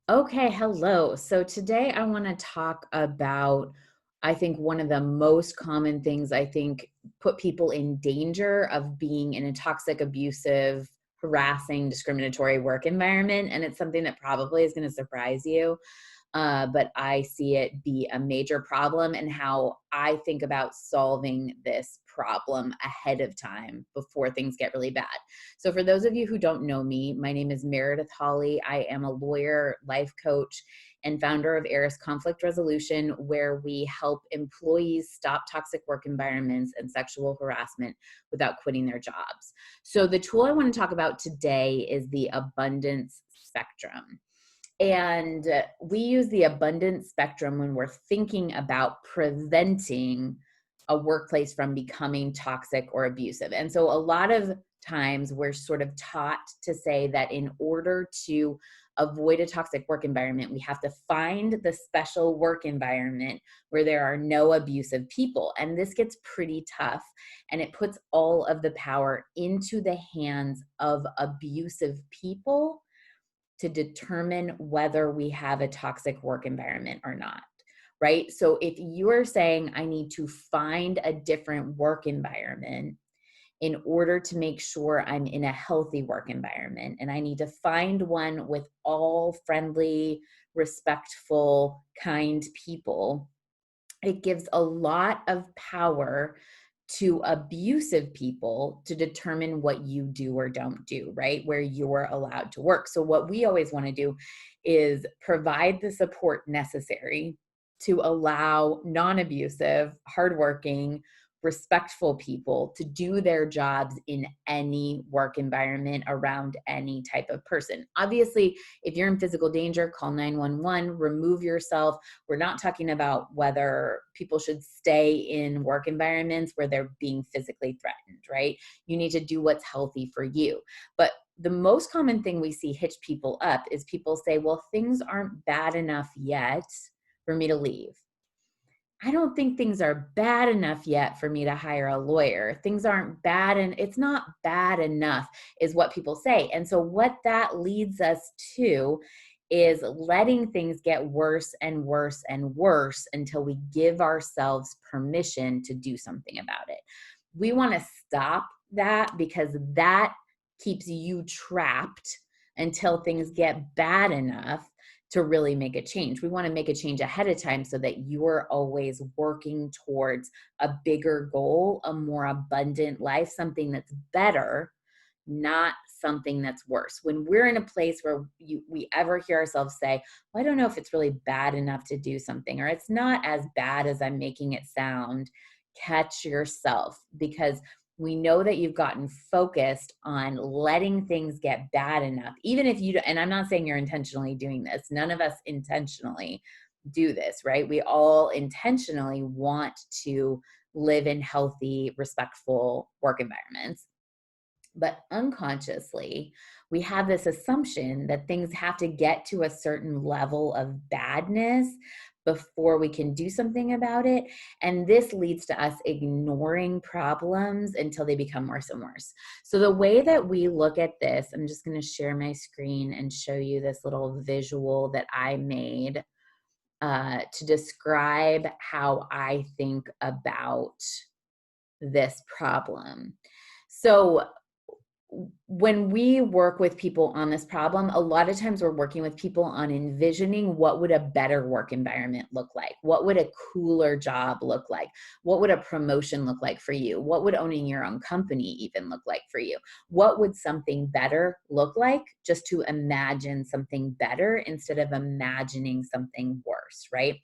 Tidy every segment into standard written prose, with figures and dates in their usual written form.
Okay, hello. So today I want to talk about, I think, one of the most common things I think put people in danger of being in a toxic, abusive, harassing, discriminatory work environment. And it's something that probably is going to surprise you. But I see it be a major problem and how I think about solving this problem ahead of time before things get really bad. So, for those of you who don't know me, my name is Meredith Hawley. I am a lawyer, life coach, and founder of Eris Conflict Resolution, where we help employees stop toxic work environments and sexual harassment without quitting their jobs. So, the tool I want to talk about today is the abundance spectrum. And we use the abundance spectrum when we're thinking about preventing a workplace from becoming toxic or abusive. And so a lot of times we're sort of taught to say that in order to avoid a toxic work environment, we have to find the special work environment where there are no abusive people. And this gets pretty tough, and it puts all of the power into the hands of abusive people to determine whether we have a toxic work environment or not, right? So if you're saying, I need to find a different work environment in order to make sure I'm in a healthy work environment, and I need to find one with all friendly, respectful, kind people, it gives a lot of power to abusive people to determine what you do or don't do, right? Where you're allowed to work. So, what we always want to do is provide the support necessary to allow non abusive, hardworking, respectful people to do their jobs in any work environment around any type of person. Obviously, if you're in physical danger, call 911, remove yourself. We're not talking about whether people should stay in work environments where they're being physically threatened, right? You need to do what's healthy for you. But the most common thing we see hitch people up is people say, well, things aren't bad enough yet for me to leave. I don't think things are bad enough yet for me to hire a lawyer. Things aren't bad, and it's not bad enough, is what people say. And so, what that leads us to is letting things get worse and worse and worse until we give ourselves permission to do something about it. We want to stop that because that keeps you trapped until things get bad enough to really make a change. We want to make a change ahead of time so that you're always working towards a bigger goal, a more abundant life, something that's better, not something that's worse. When we're in a place where we ever hear ourselves say, well, I don't know if it's really bad enough to do something, or it's not as bad as I'm making it sound, catch yourself, because we know that you've gotten focused on letting things get bad enough, even if you do, and I'm not saying you're intentionally doing this. None of us intentionally do this, right? We all intentionally want to live in healthy, respectful work environments. But unconsciously, we have this assumption that things have to get to a certain level of badness before we can do something about it. And this leads to us ignoring problems until they become worse and worse. So, the way that we look at this, I'm just going to share my screen and show you this little visual that I made to describe how I think about this problem. So, when we work with people on this problem, a lot of times we're working with people on envisioning what would a better work environment look like? What would a cooler job look like? What would a promotion look like for you? What would owning your own company even look like for you? What would something better look like? Just to imagine something better instead of imagining something worse, right?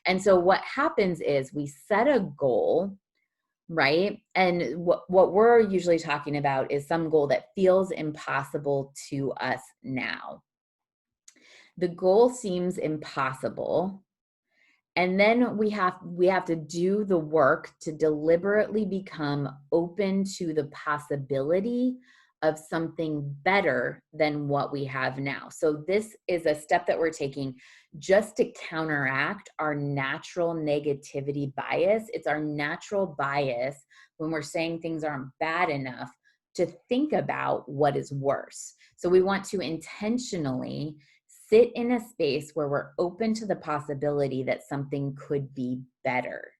And so what happens is we set a goal, right? And what we're usually talking about is some goal that feels impossible to us now. The goal seems impossible, and then we have to do the work to deliberately become open to the possibility of something better than what we have now. So this is a step that we're taking just to counteract our natural negativity bias. It's our natural bias when we're saying things aren't bad enough to think about what is worse. So we want to intentionally sit in a space where we're open to the possibility that something could be better.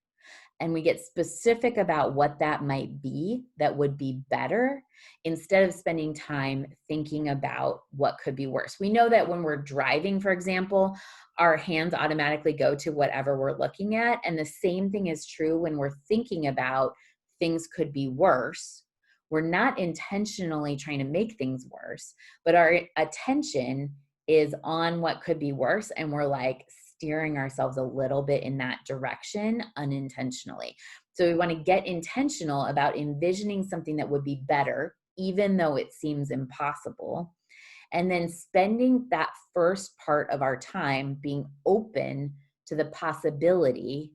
And we get specific about what that might be that would be better instead of spending time thinking about what could be worse. We know that when we're driving, for example, our hands automatically go to whatever we're looking at. And the same thing is true when we're thinking about things could be worse. We're not intentionally trying to make things worse, but our attention is on what could be worse. And we're like steering ourselves a little bit in that direction unintentionally. So we want to get intentional about envisioning something that would be better, even though it seems impossible. And then spending that first part of our time being open to the possibility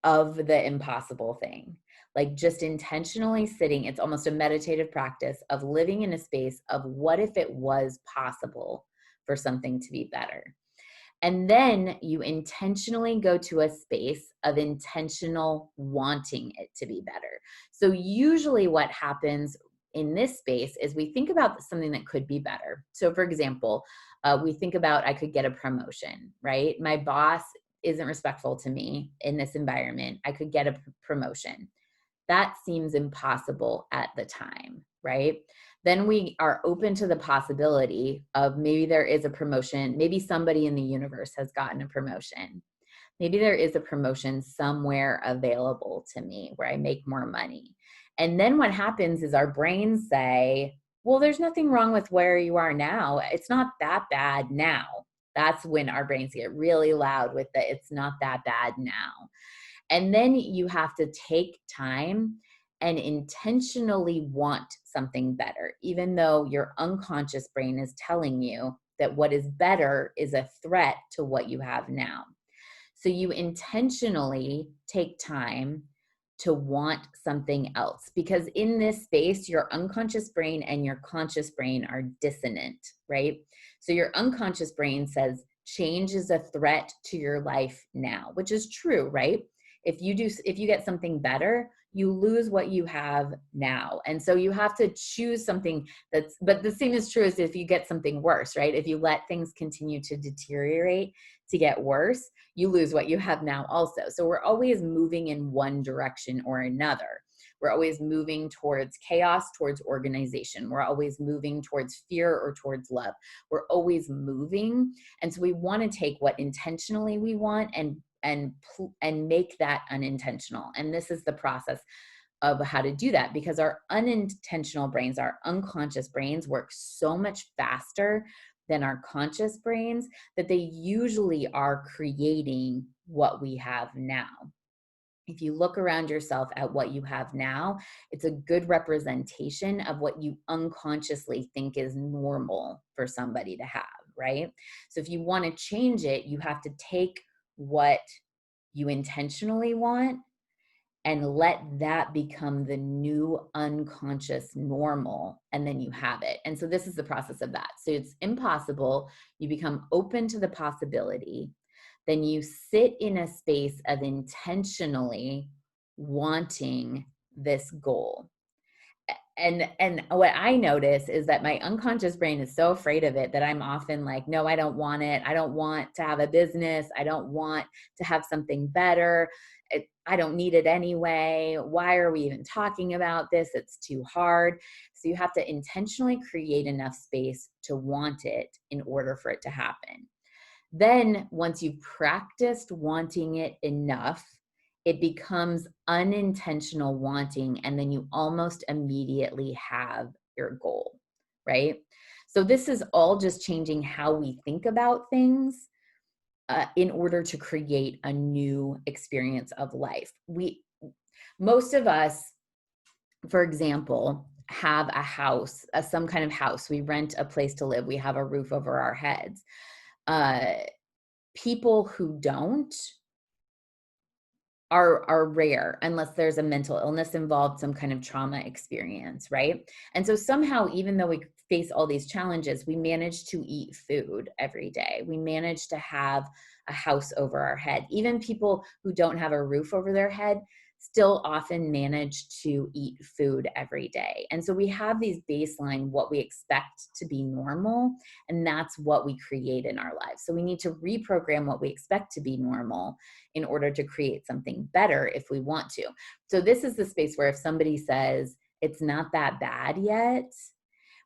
of the impossible thing. Like just intentionally sitting, it's almost a meditative practice of living in a space of what if it was possible for something to be better. And then you intentionally go to a space of intentional wanting it to be better. So usually what happens in this space is we think about something that could be better. So for example, we think about I could get a promotion, right? My boss isn't respectful to me in this environment. I could get a promotion. That seems impossible at the time, right? Then we are open to the possibility of maybe there is a promotion. Maybe somebody in the universe has gotten a promotion. Maybe there is a promotion somewhere available to me where I make more money. And then what happens is our brains say, well, there's nothing wrong with where you are now. It's not that bad now. That's when our brains get really loud with the it's not that bad now. And then you have to take time and intentionally want something better, even though your unconscious brain is telling you that what is better is a threat to what you have now. So you intentionally take time to want something else, because in this space, your unconscious brain and your conscious brain are dissonant, right? So your unconscious brain says change is a threat to your life now, which is true, right? If you get something better, you lose what you have now. And so you have to choose something but the same is true as if you get something worse, right? If you let things continue to deteriorate, to get worse, you lose what you have now also. So we're always moving in one direction or another. We're always moving towards chaos, towards organization. We're always moving towards fear or towards love. We're always moving. And so we want to take what intentionally we want and make that unintentional. And this is the process of how to do that, because our unintentional brains, our unconscious brains work so much faster than our conscious brains that they usually are creating what we have now. If you look around yourself at what you have now, it's a good representation of what you unconsciously think is normal for somebody to have, right? So if you want to change it, you have to take what you intentionally want and let that become the new unconscious normal, and then you have it. And so this is the process of that. So it's impossible. You become open to the possibility. Then you sit in a space of intentionally wanting this goal. And what I notice is that my unconscious brain is so afraid of it that I'm often like, no, I don't want it. I don't want to have a business. I don't want to have something better. I don't need it anyway. Why are we even talking about this? It's too hard. So you have to intentionally create enough space to want it in order for it to happen. Then once you've practiced wanting it enough, it becomes unintentional wanting, and then you almost immediately have your goal, right? So this is all just changing how we think about things in order to create a new experience of life. Most of us, for example, have a house, some kind of house. We rent a place to live. We have a roof over our heads. People who don't are rare unless there's a mental illness involved, some kind of trauma experience, right? And so somehow, even though we face all these challenges, we manage to eat food every day. We manage to have a house over our head. Even people who don't have a roof over their head, still often manage to eat food every day. And so we have these baseline, what we expect to be normal, and that's what we create in our lives. So we need to reprogram what we expect to be normal in order to create something better if we want to. So this is the space where if somebody says, it's not that bad yet,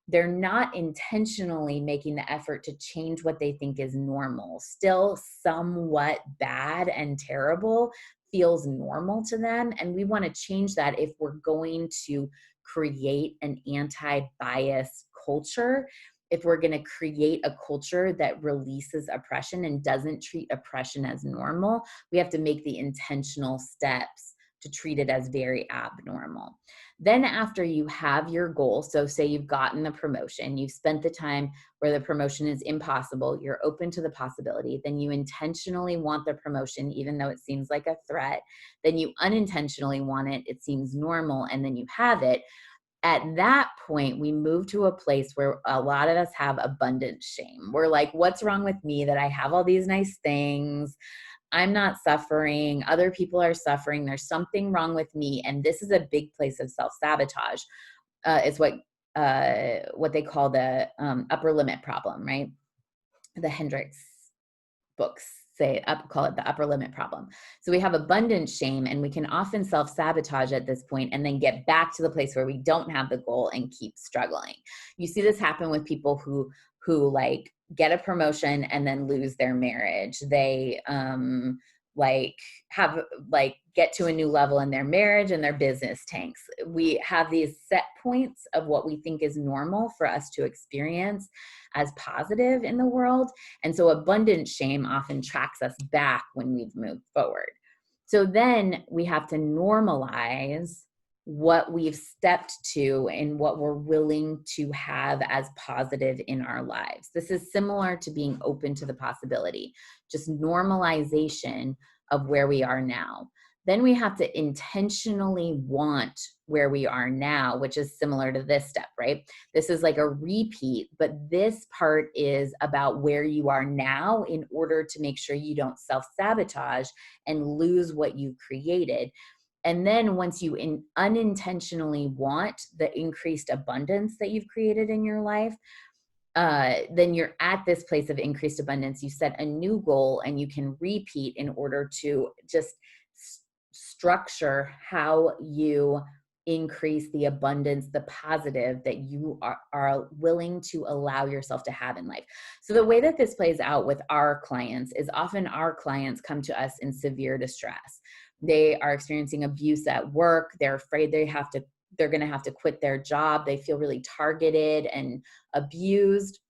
they're not intentionally making the effort to change what they think is normal. Still somewhat bad and terrible feels normal to them. And we want to change that if we're going to create an anti-bias culture. If we're going to create a culture that releases oppression and doesn't treat oppression as normal, we have to make the intentional steps to treat it as very abnormal. Then after you have your goal, so say you've gotten the promotion, you've spent the time where the promotion is impossible, you're open to the possibility, then you intentionally want the promotion, even though it seems like a threat, then you unintentionally want it, it seems normal, and then you have it. At that point, we move to a place where a lot of us have abundance shame. We're like, what's wrong with me that I have all these nice things? I'm not suffering. Other people are suffering. There's something wrong with me. And this is a big place of self-sabotage. It's what they call the upper limit problem, right? The Hendricks books call it the upper limit problem. So we have abundance shame, and we can often self-sabotage at this point and then get back to the place where we don't have the goal and keep struggling. You see this happen with people who like get a promotion and then lose their marriage. They get to a new level in their marriage and their business tanks. We have these set points of what we think is normal for us to experience as positive in the world. And so abundance shame often tracks us back when we've moved forward. So then we have to normalize what we've stepped to and what we're willing to have as positive in our lives. This is similar to being open to the possibility, just normalization of where we are now. Then we have to intentionally want where we are now, which is similar to this step, right? This is like a repeat, but this part is about where you are now in order to make sure you don't self-sabotage and lose what you created. And then once you unintentionally want the increased abundance that you've created in your life, then you're at this place of increased abundance. You set a new goal and you can repeat in order to just structure how you increase the abundance, the positive that you are willing to allow yourself to have in life. So the way that this plays out with our clients is often our clients come to us in severe distress. They are experiencing abuse at work. They're afraid they're going to have to quit their job. They feel really targeted and abused,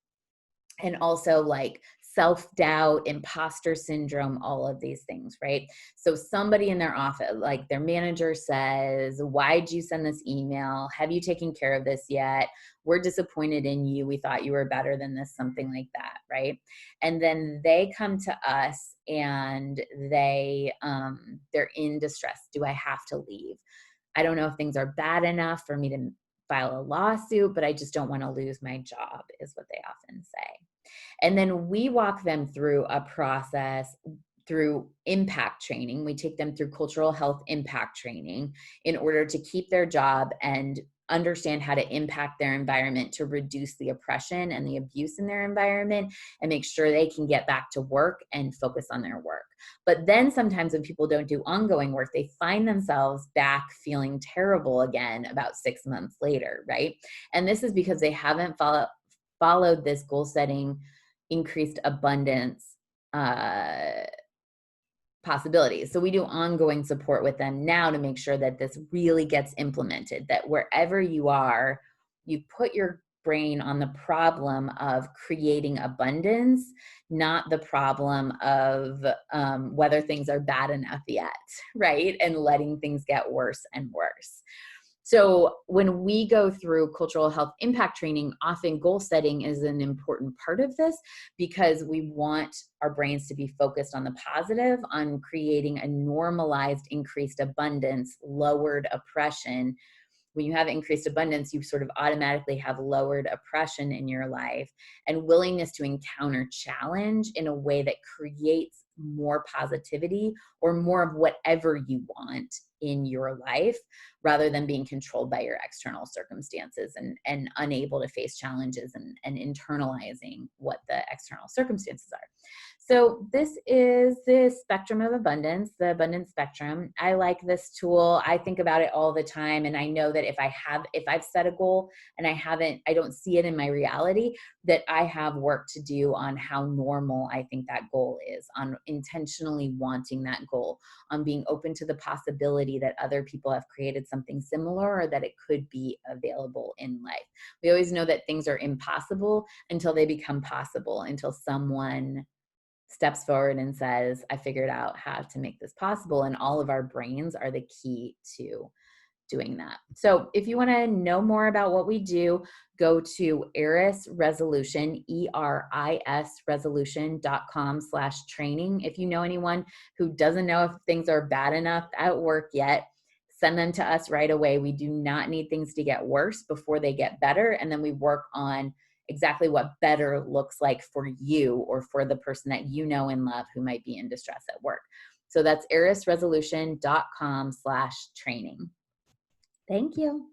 and also like self-doubt, imposter syndrome, all of these things, right? So somebody in their office, like their manager says, why'd you send this email? Have you taken care of this yet? We're disappointed in you. We thought you were better than this, something like that, right? And then they come to us and they're in distress. Do I have to leave? I don't know if things are bad enough for me to file a lawsuit, but I just don't want to lose my job, is what they often say. And then we walk them through a process through impact training. We take them through cultural health impact training in order to keep their job and understand how to impact their environment to reduce the oppression and the abuse in their environment and make sure they can get back to work and focus on their work. But then sometimes when people don't do ongoing work, they find themselves back feeling terrible again about 6 months later, right? And this is because they haven't followed this goal setting, increased abundance possibilities. So we do ongoing support with them now to make sure that this really gets implemented, that wherever you are, you put your brain on the problem of creating abundance, not the problem of whether things are bad enough yet, right? And letting things get worse and worse. So when we go through cultural health impact training, often goal setting is an important part of this because we want our brains to be focused on the positive, on creating a normalized, increased abundance, lowered oppression. When you have increased abundance, you sort of automatically have lowered oppression in your life and willingness to encounter challenge in a way that creates more positivity or more of whatever you want in your life, rather than being controlled by your external circumstances and unable to face challenges and internalizing what the external circumstances are. So this is the spectrum of abundance, the abundance spectrum. I like this tool. I think about it all the time. And I know that if I've set a goal and I don't see it in my reality, that I have work to do on how normal I think that goal is, on intentionally wanting that goal, on being open to the possibility that other people have created something similar or that it could be available in life. We always know that things are impossible until they become possible, until someone steps forward and says, I figured out how to make this possible. And all of our brains are the key to doing that. So if you want to know more about what we do, go to Eris Resolution, ERIS resolution.com/training. If you know anyone who doesn't know if things are bad enough at work yet, send them to us right away. We do not need things to get worse before they get better. And then we work on exactly what better looks like for you or for the person that you know and love who might be in distress at work. So that's erisresolution.com/training. Thank you.